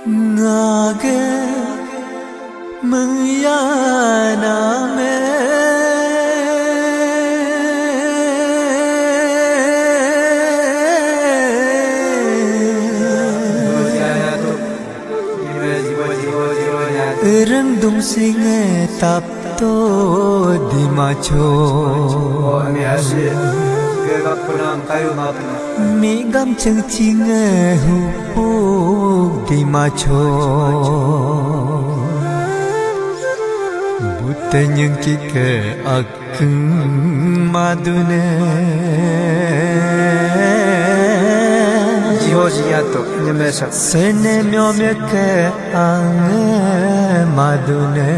나게 미안함에 Rừng đông sinh tập tô đi mà chô mi gam chân chinh hu đi mà chô bút những kí kê ác mà đune Sene myo me ke ang madune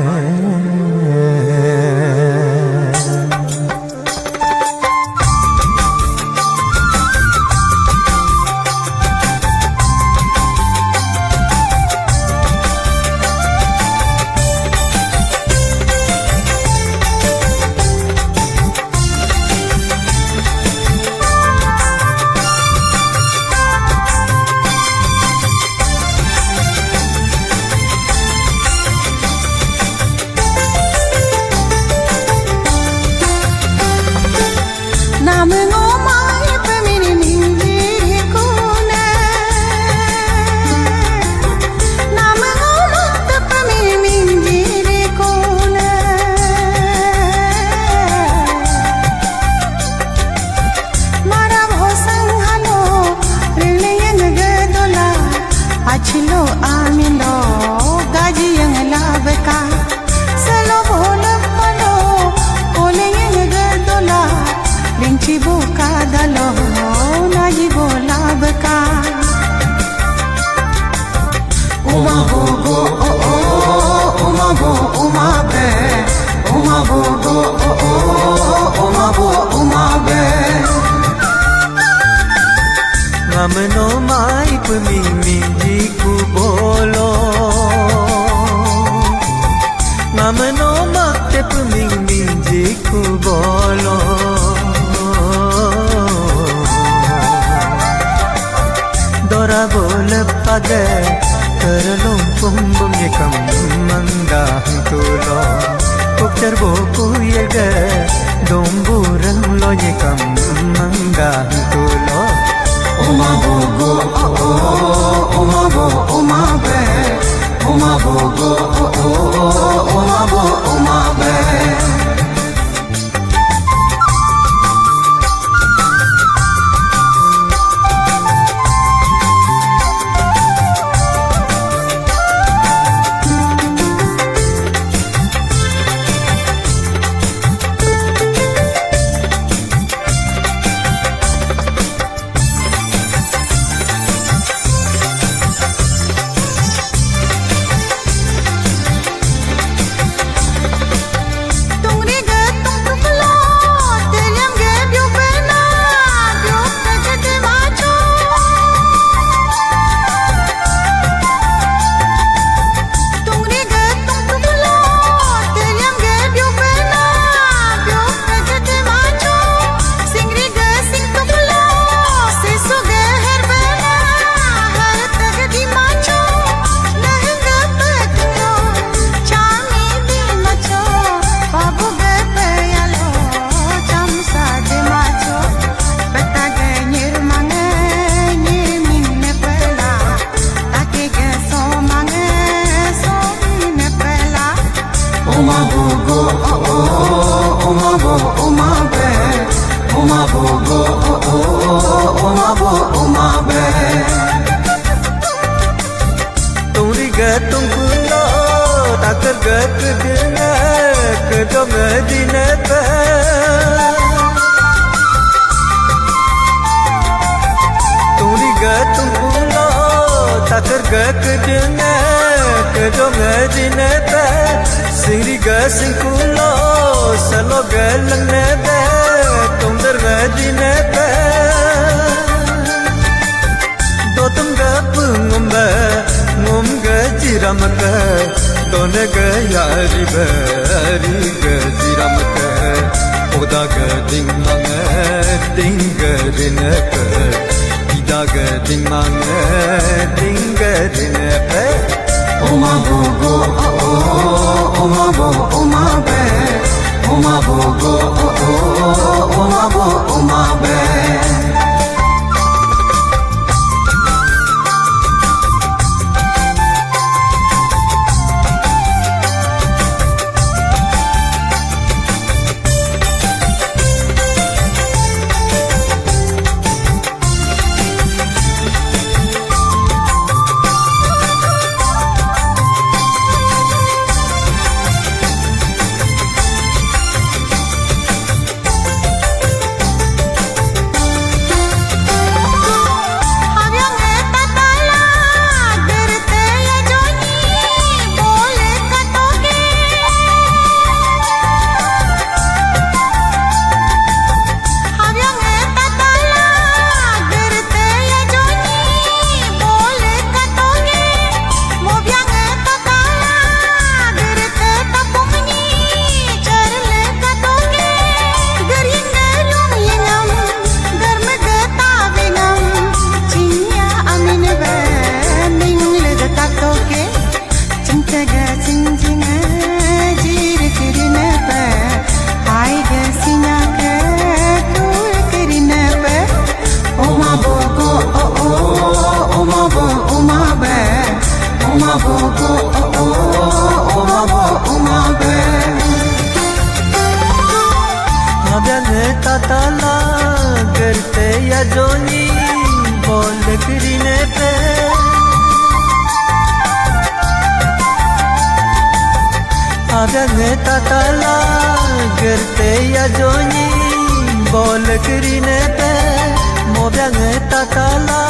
Achilo amino gaji yang labka salo bola palo ole yang gadola linchi buka dalo naji bola bka uma bogo uma bo uma be uma bogo uma bo uma be Ngamno mai pemimi jiku bolo Ngamno makte pemimi jiku bolo Dora bol page terlum pumbum yekam manga tulo Pukter boku yege domburan lo yekam manga tulo Uma bogo, uma bo, uma be, uma bogo, uma bo, uma be. Uma bogo, uma bo, uma be, uma bogo, uma bo, uma be. Turi gatung kuno, takar gat dina, kedong dina be. Turi gatung kuno, takar gat dina, kedong dina be. Singri gasing kulo salo galang nebe tongdar gadi nebe dotum gapungumba ngum gajiramaka done gayari bari gajiramaka oda gading manga tingarinaka daga dimanga dingarine pe Oma bogo oma bo oma be Oma bogo oma bo oma be Tatala gerte ya joni bol kirine pe Adane tatala gerte ya joni bol kirine pe Mobyane tatala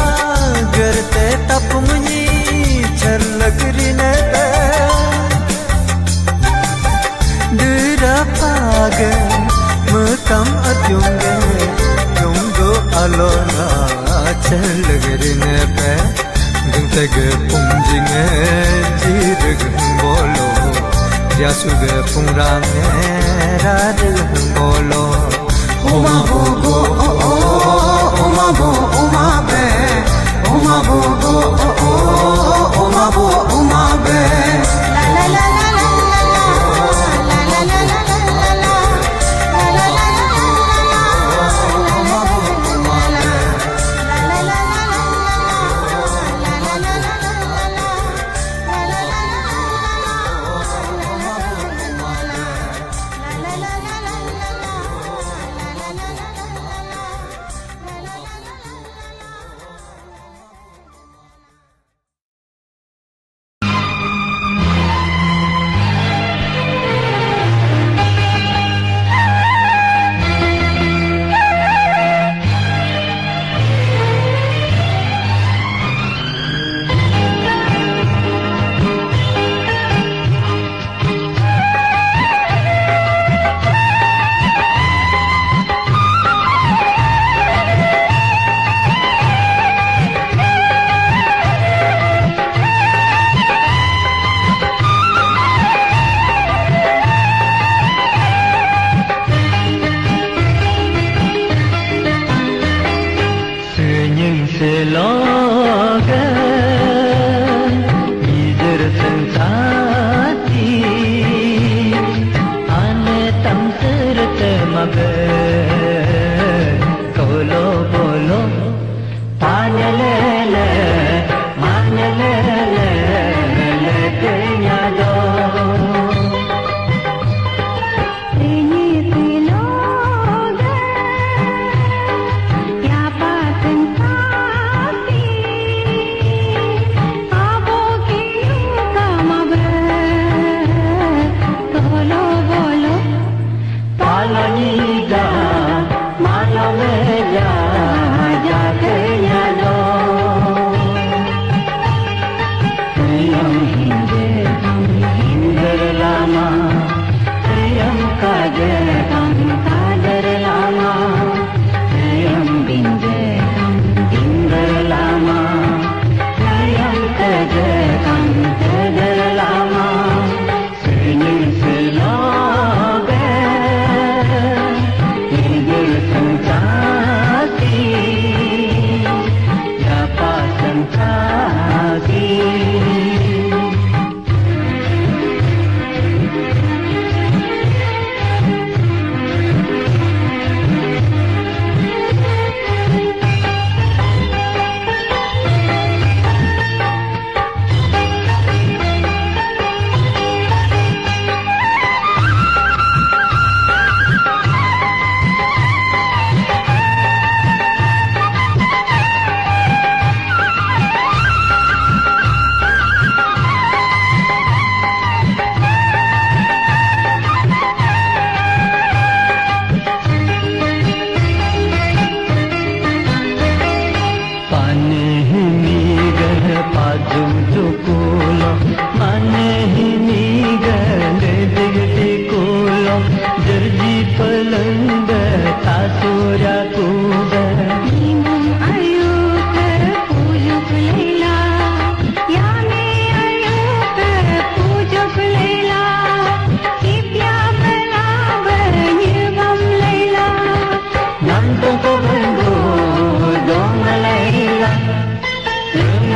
gerte tapumni chal kirine pe Dura paga Mekam atyunge Yungdo alona Chalgirine pe Gungtege pungjinge Jirgung bolo Yasuge pungrame Radgung bolo Oma bogo Oma bo oma be Oma bogo Oma bo oma be La la la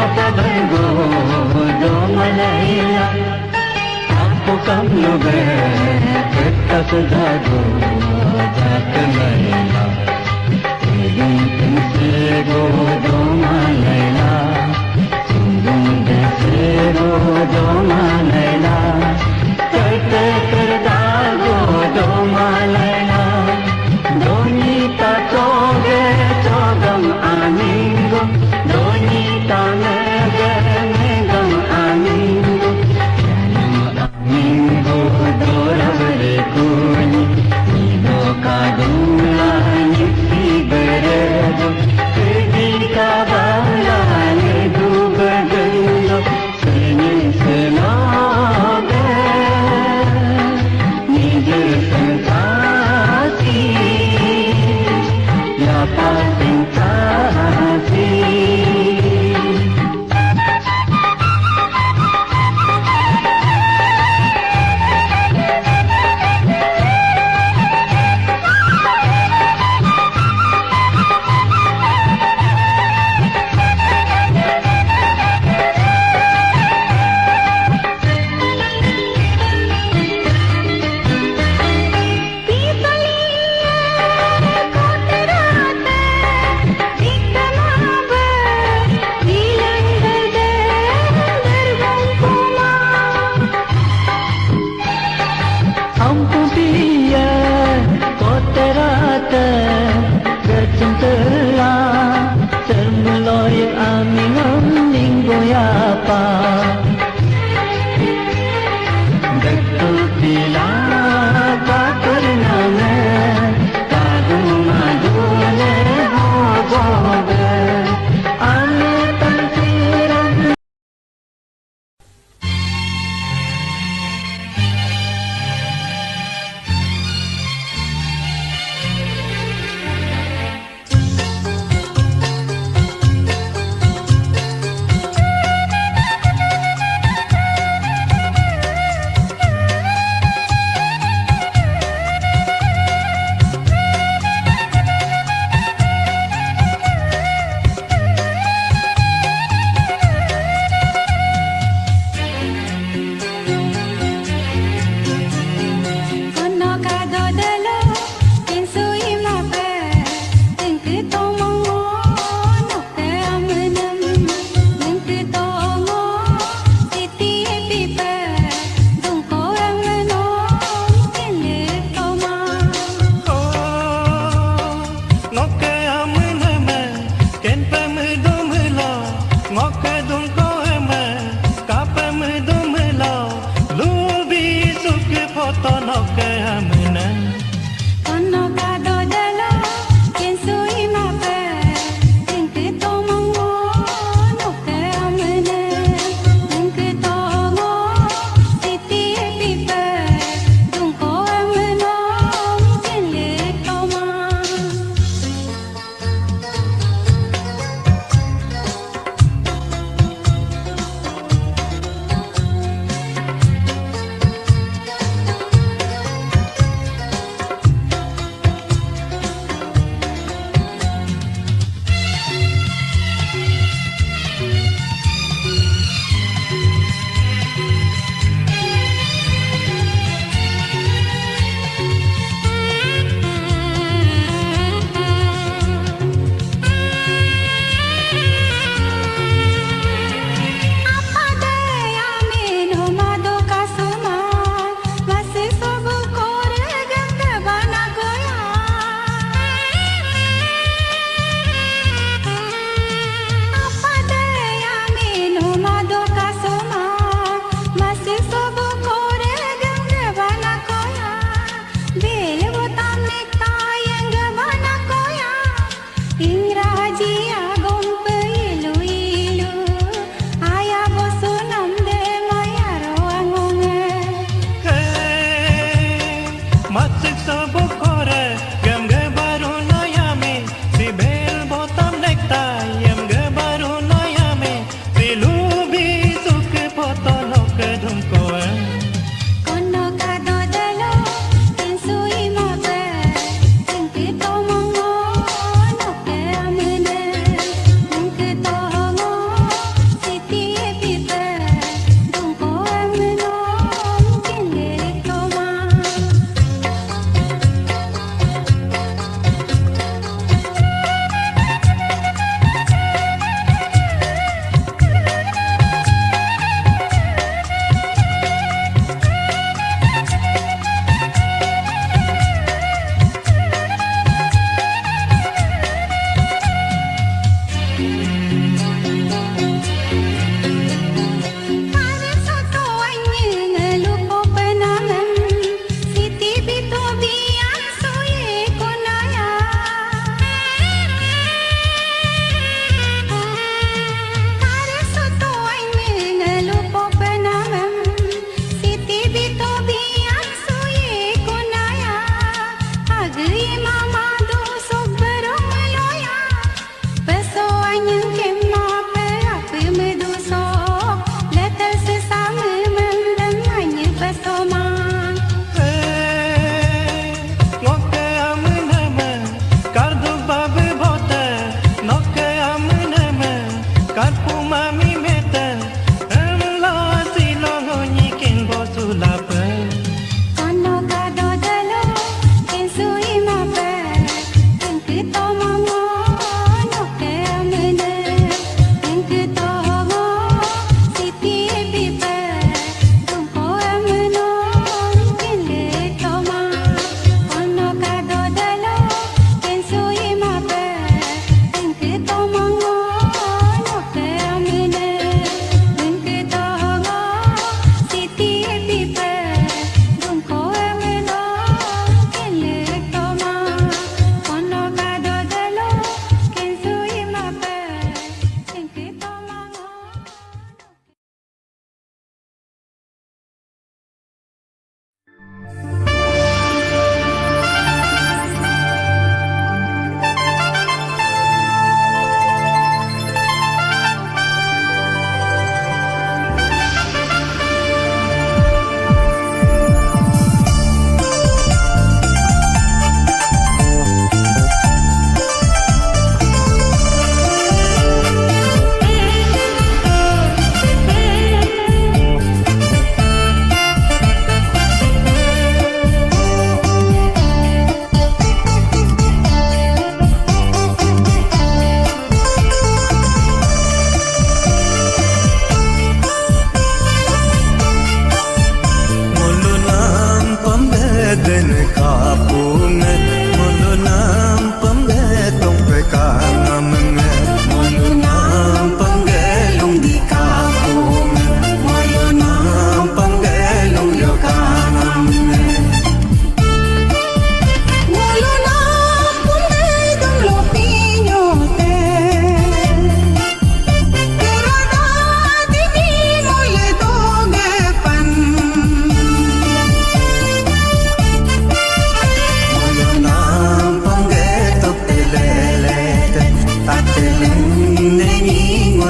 Mapabargo do Malayla Aku kamno be Ketas dago Jak Layla Singgung sego do Malayla Singgung sego do Malayla Kete terdago do Malayla Donita toge togam amingo Donita neger negam amingo Janam amingo doravre kuni Nido kadula nisi beredo Kedi kabala nedu bedendo Seni senoge Nijer sensasi Ya paling kasih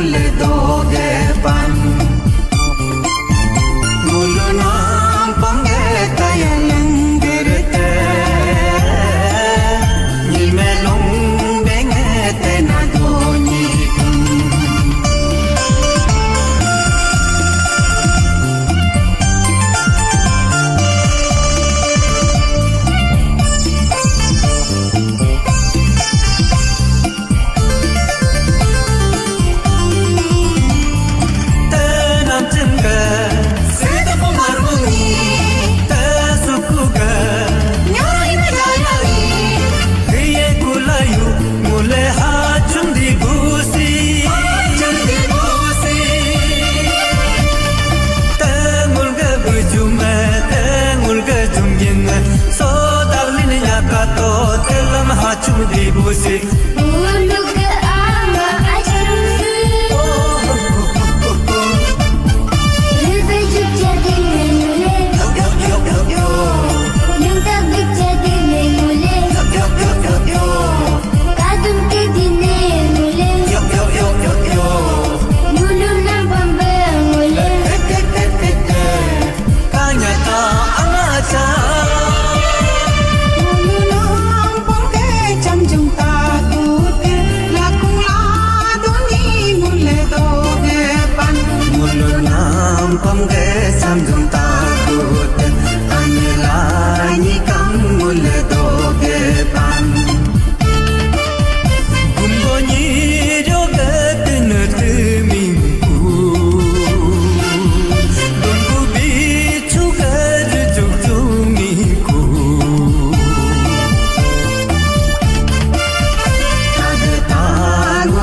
mule doge pan mulu nampang kaya lenggerte ni melong bengete na doni Dibusi Ulu ke ama ajarı Lebih jadi mule Yang tak jadi mule Kadung ke dine mule Mulu nampang mule Kanya tak angaca Pangge samjung takut anilani kamu le doge pan gumbonyi joga tenut minggu tunggu bicu kerjuk jumiku ada tahu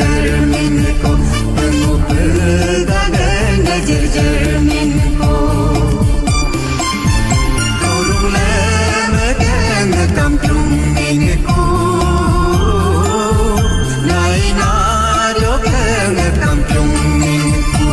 ger minggu tunggu pegaga Jerminku Kurung lemekeng kampung minggu Naina jokeng kampung minggu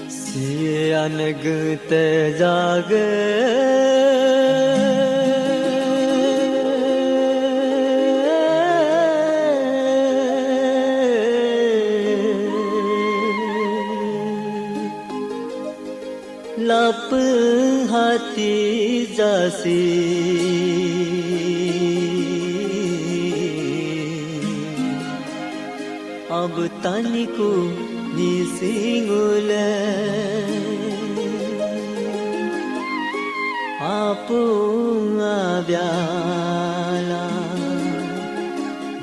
Sian gete jage lap hati jasi ab taniku nisingule apunga biala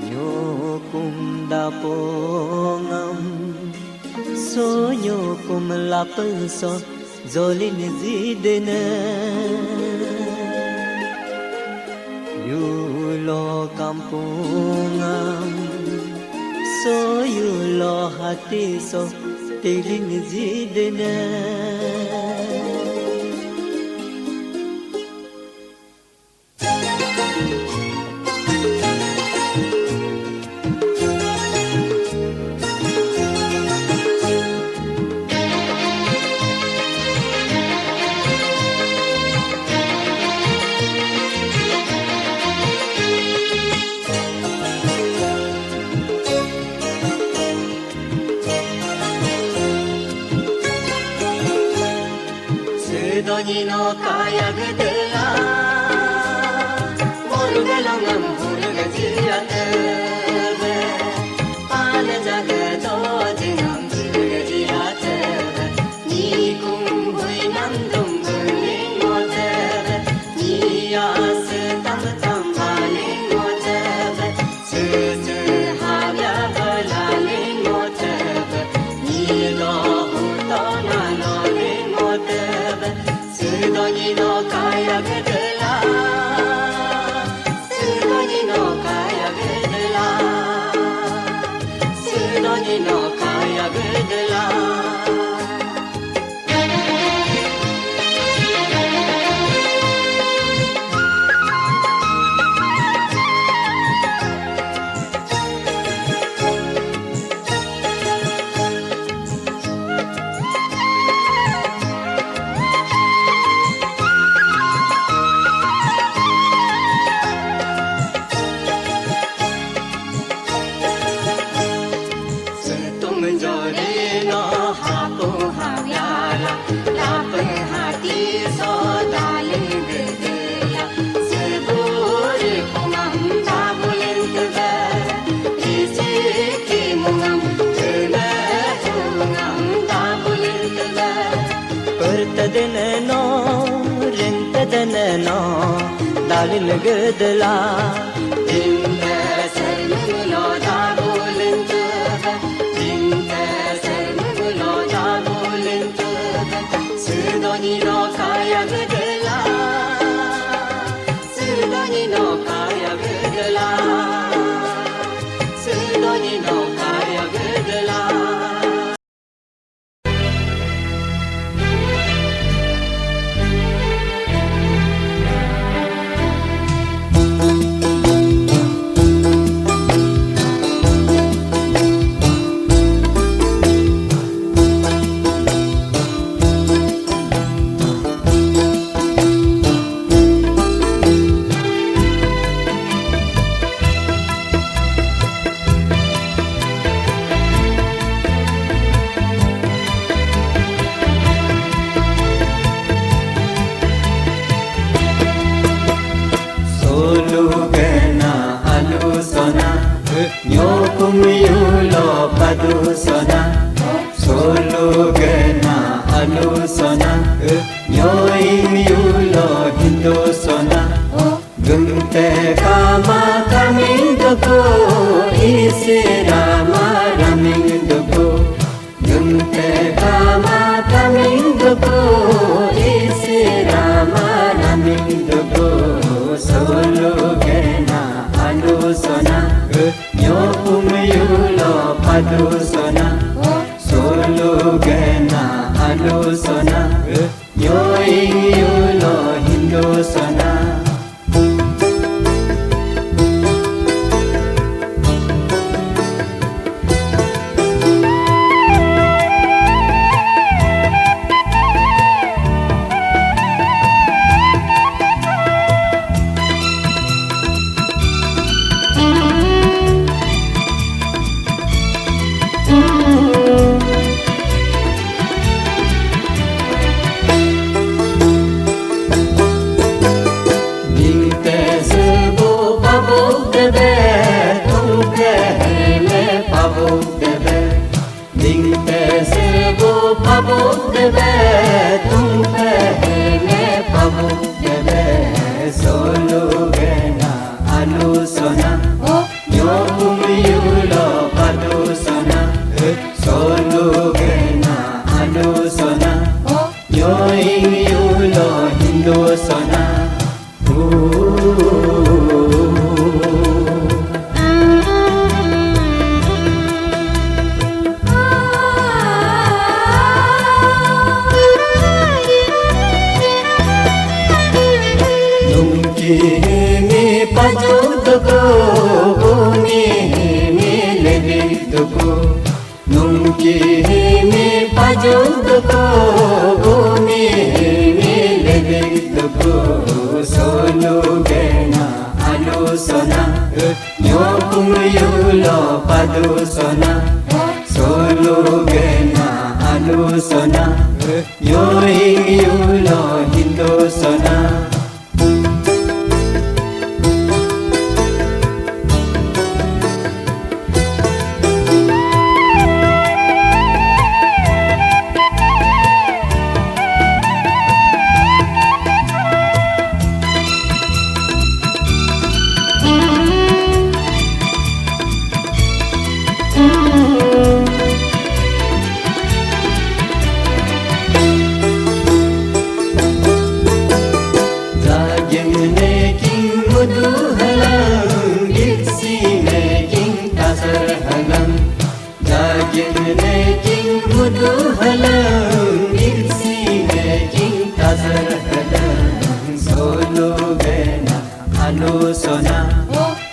nyokum dapongam sonyo kum lapso zolin zidene yulo kampungam so yulo hati so telin zidene Sedoni no kaya gedela, moru galangam no dalil gedla Cinta sermulo dabulin tuhan Cinta sermulo dabulin tuhan Sudoni no kaya gedela Sudoni no kaya gedela Sudoni no kaya gedela Solugena alusona nyokum yulo padusona Solugena alusona nyoim yulo hindusona Gumte kama kamindoko isirama ramindoko Gumte kama kamindoko isirama ramindoko Solugena alusona nyokum yulo padusona Solugena alusona nyoing yulo hindusona Solugena alusona nyokum yulo padusona Solugena alusona nyoing yulo hindusona Himi pajudoko bumi himi lebidoko Nungki himi pajudoko bumi himi lebidoko Solugena alusona nyokum yulo padusona Solugena alusona nyoing yulo hindusona Solugena alusona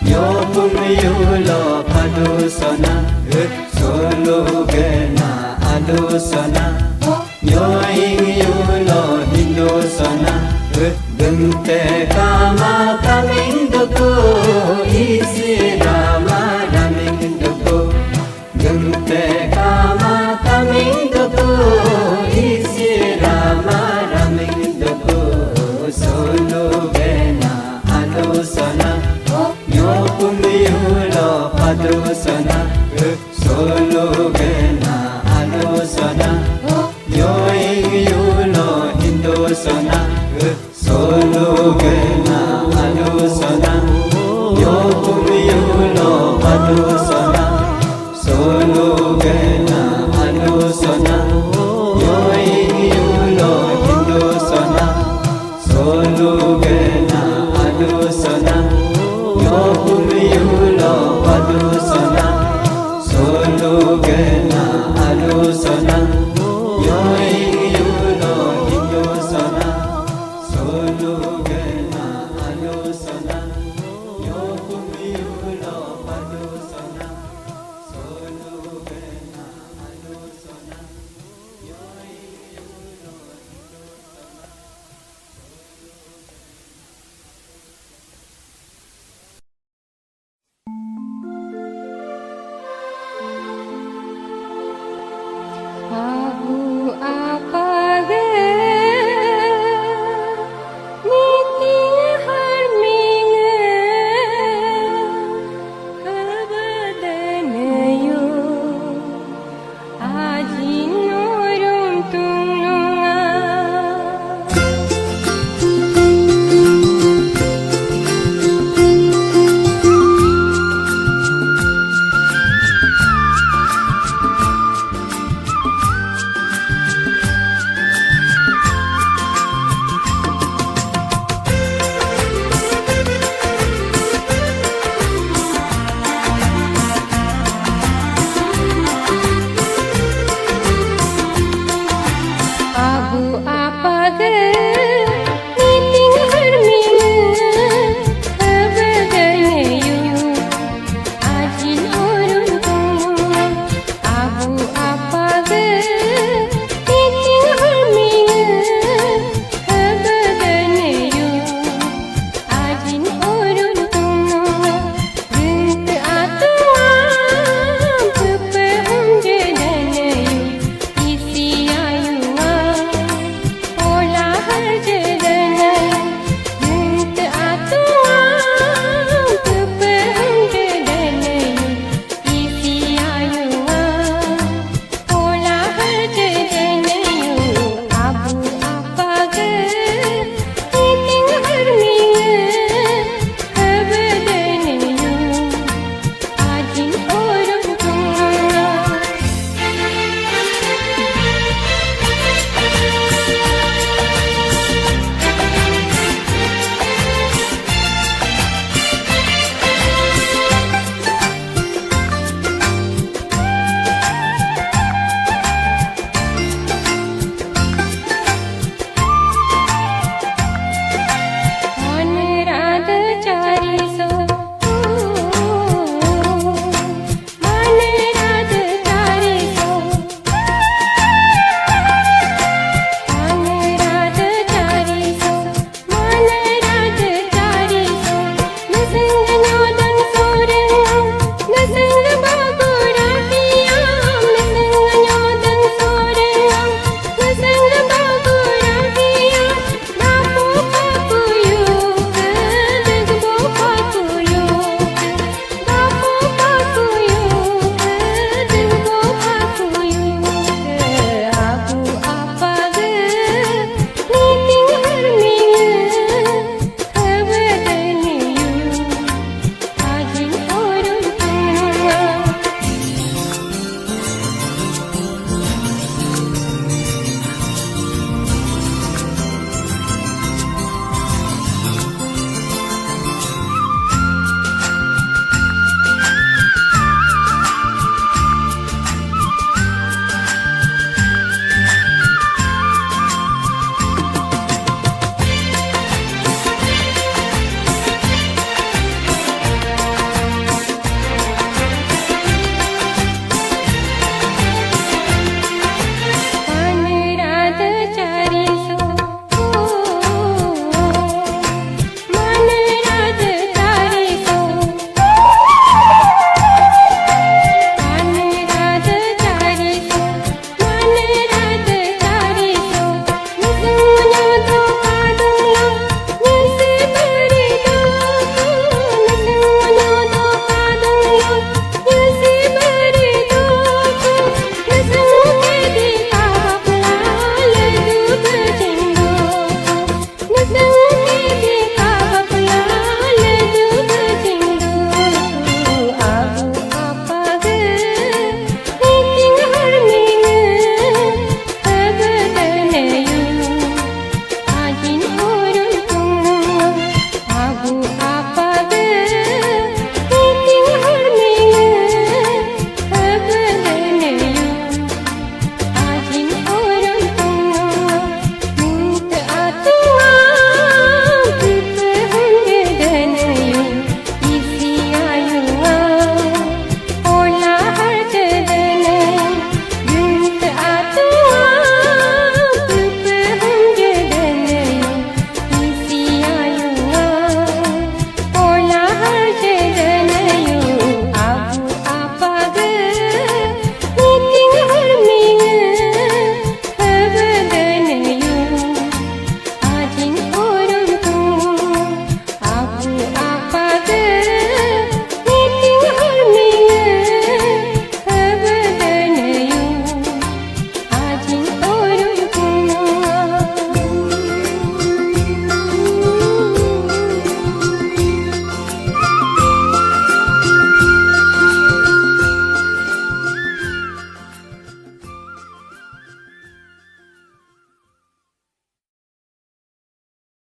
nyokum yulo padusona Solugena alusona nyoing yulo hindusona Gumte kama kamindoko isirama ramindoko Gumte kama kamindoko isirama ramindoko Solugena alusona nyokum yulo padusona Solugena alusona nyoing yulo hindusona Solugena yo kum yulo adu sona solo gena adu sona yo yulo hindu sona solo gena adu sona yo kum yulo adu sona